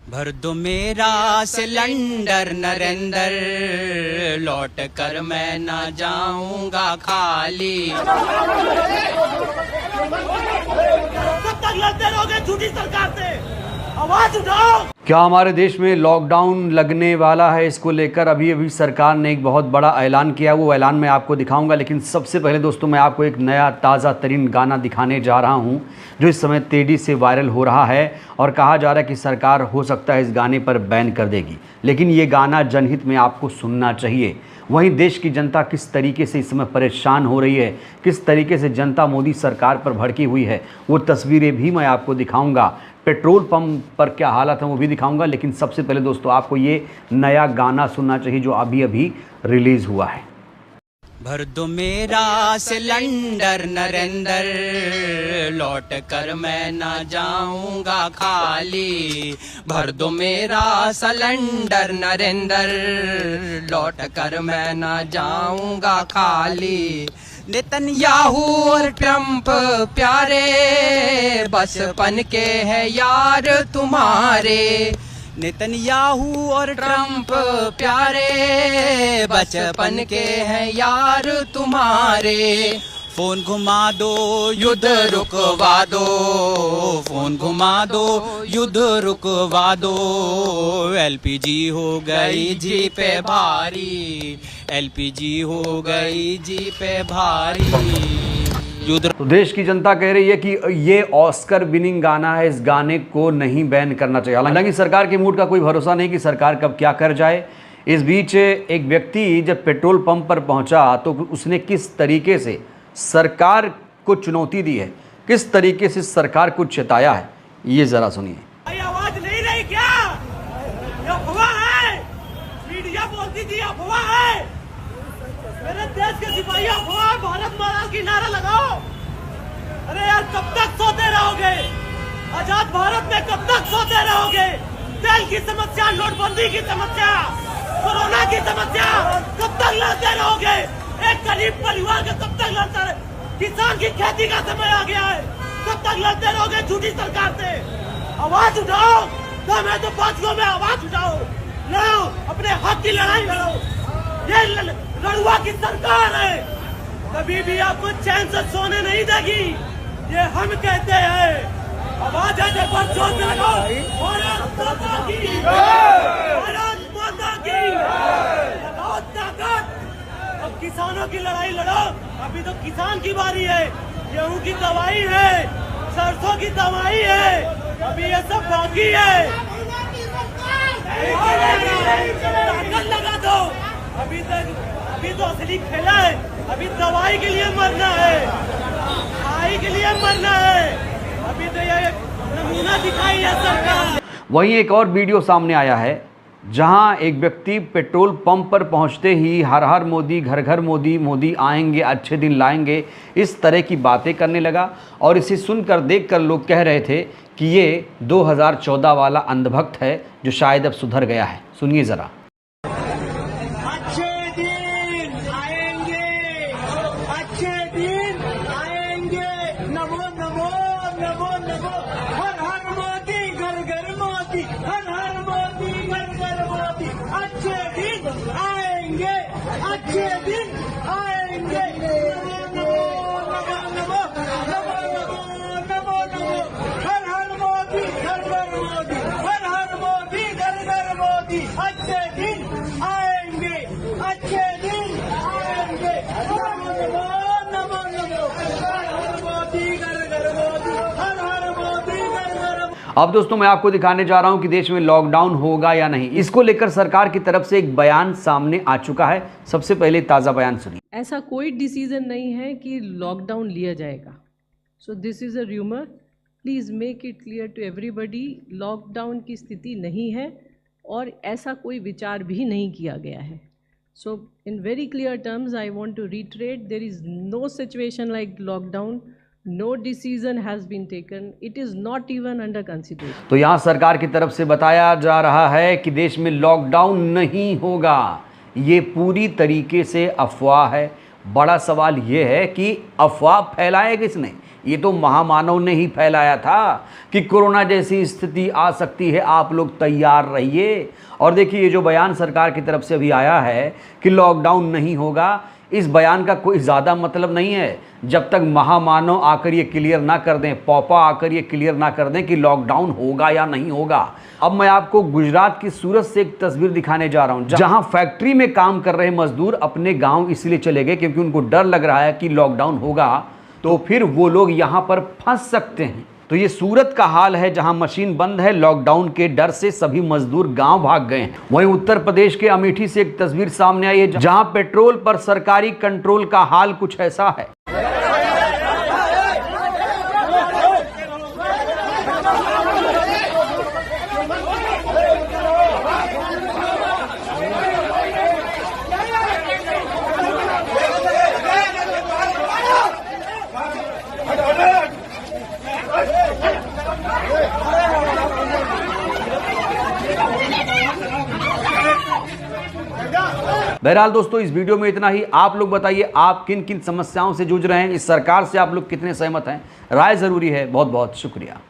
भर दो मेरा सिलेंडर नरेंद्र, लौट कर मैं ना जाऊंगा खाली। कब तक लड़ते रहोगे झूठी सरकार से? आवाज उठाओ। क्या हमारे देश में लॉकडाउन लगने वाला है? इसको लेकर अभी अभी सरकार ने एक बहुत बड़ा ऐलान किया। वो ऐलान मैं आपको दिखाऊंगा, लेकिन सबसे पहले दोस्तों मैं आपको एक नया ताज़ा तरीन गाना दिखाने जा रहा हूं, जो इस समय तेज़ी से वायरल हो रहा है और कहा जा रहा है कि सरकार हो सकता है इस गाने पर बैन कर देगी। लेकिन ये गाना जनहित में आपको सुनना चाहिए। वहीं देश की जनता किस तरीके से इस समय परेशान हो रही है, किस तरीके से जनता मोदी सरकार पर भड़की हुई है, वो तस्वीरें भी मैं आपको दिखाऊंगा। पेट्रोल पंप पर क्या हालत है वो भी दिखाऊंगा। लेकिन सबसे पहले दोस्तों आपको ये नया गाना सुनना चाहिए जो अभी अभी रिलीज़ हुआ है। भर दो मेरा सिलेंडर नरेंद्र, लौट कर मैं ना जाऊंगा खाली। भर दो मेरा सिलेंडर नरेंद्र, लौट कर मैं ना जाऊंगा खाली। नेतन्याहू और ट्रंप प्यारे, बचपन के हैं यार तुम्हारे। नेतन्याहू और ट्रंप प्यारे, बचपन के हैं यार तुम्हारे। फोन घुमा दो युद्ध रुकवा दो, फोन घुमा दो युद्ध रुकवा दो। एलपीजी हो गई जी पे भारी, एलपीजी हो गई जी पे भारी। तो देश की जनता कह रही है कि ये ऑस्कर विनिंग गाना है, इस गाने को नहीं बैन करना चाहिए। हालांकि सरकार के मूड का कोई भरोसा नहीं कि सरकार कब क्या कर जाए। इस बीच एक व्यक्ति जब पेट्रोल पंप पर पहुंचा तो उसने किस तरीके से सरकार को चुनौती दी है, किस तरीके से सरकार को चेताया है, ये जरा सुनिए। आवाज नहीं रही क्या? ये अफवाह है, मीडिया बोलती थी अफवाह है। मेरे देश के सिपाही अफवाह, भारत माता की नारा लगाओ। अरे यार कब तक सोते रहोगे? आजाद भारत में कब तक सोते रहोगे? तेल की समस्या, नोटबंदी की समस्या, कोरोना की समस्या, कब तक लड़ते रहोगे? एक गरीब परिवार का कब तक लड़ता रहे? किसान की खेती का समय आ गया है, कब तक लड़ते रहोगे झूठी सरकार से? आवाज उठाओ, दम है तो 5 में आवाज उठाओ, लड़ो, अपने हक की लड़ाई लड़ो। ये लड़ुआ की सरकार है, कभी भी आपको चैन से सोने नहीं देगी, ये हम कहते हैं। आवाज है तो जोर से लगाओ, भारत माता की, भारत माता की, लगाओ ताकत। अब किसानों की लड़ाई लड़ो, अभी तो किसान की बारी है। गेहूं की दवाई है, सरसों की दवाई है, अभी ये सब बाकी है। ताकत लगा दो, अभी तो असली खेला है। अभी दवाई के लिए मरना है, खाई के लिए मरना है। अभी तो ये नमूना दिखाई है सरकार। वहीं एक और वीडियो सामने आया है जहां एक व्यक्ति पेट्रोल पंप पर पहुंचते ही हर हर मोदी, घर घर मोदी, मोदी आएंगे, अच्छे दिन लाएंगे, इस तरह की बातें करने लगा। और इसे सुनकर देखकर लोग कह रहे थे कि ये 2014 वाला अंधभक्त है जो शायद अब सुधर गया है। सुनिए ज़रा। अब दोस्तों मैं आपको दिखाने जा रहा हूं कि देश में लॉकडाउन होगा या नहीं। इसको लेकर सरकार की तरफ से एक बयान सामने आ चुका है। सबसे पहले ताज़ा बयान सुनिए। ऐसा कोई डिसीजन नहीं है कि लॉकडाउन लिया जाएगा। So this is a rumour, please make it clear to everybody, lockdown की स्थिति नहीं है और ऐसा कोई विचार भी नहीं किया गया है। So in very clear terms I want to reiterate, there is no situation like lockdown, no decision has been taken, it is not even under consideration। तो यहाँ सरकार की तरफ से बताया जा रहा है कि देश में लॉकडाउन नहीं होगा, ये पूरी तरीके से अफवाह है। बड़ा सवाल ये है कि अफवाह फैलाए किसने, ये तो महामानव ने ही फैलाया था कि कोरोना जैसी स्थिति आ सकती है, आप लोग तैयार रहिए। और देखिए ये जो बयान सरकार की तरफ से अभी आया है कि लॉकडाउन नहीं होगा, इस बयान का कोई ज़्यादा मतलब नहीं है जब तक महामानव आकर ये क्लियर ना कर दें, पॉपा आकर ये क्लियर ना कर दें कि लॉकडाउन होगा या नहीं होगा। अब मैं आपको गुजरात की सूरत से एक तस्वीर दिखाने जा रहा हूं, जहां फैक्ट्री में काम कर रहे मजदूर अपने गांव इसलिए चले गए क्योंकि उनको डर लग रहा है कि लॉकडाउन होगा तो फिर वो लोग यहां पर फंस सकते हैं। तो ये सूरत का हाल है जहां मशीन बंद है, लॉकडाउन के डर से सभी मजदूर गांव भाग गए हैं। वहीं उत्तर प्रदेश के अमेठी से एक तस्वीर सामने आई है जहां पेट्रोल पर सरकारी कंट्रोल का हाल कुछ ऐसा है। बहरहाल दोस्तों इस वीडियो में इतना ही। आप लोग बताइए आप किन किन समस्याओं से जूझ रहे हैं, इस सरकार से आप लोग कितने सहमत हैं, राय ज़रूरी है। बहुत बहुत शुक्रिया।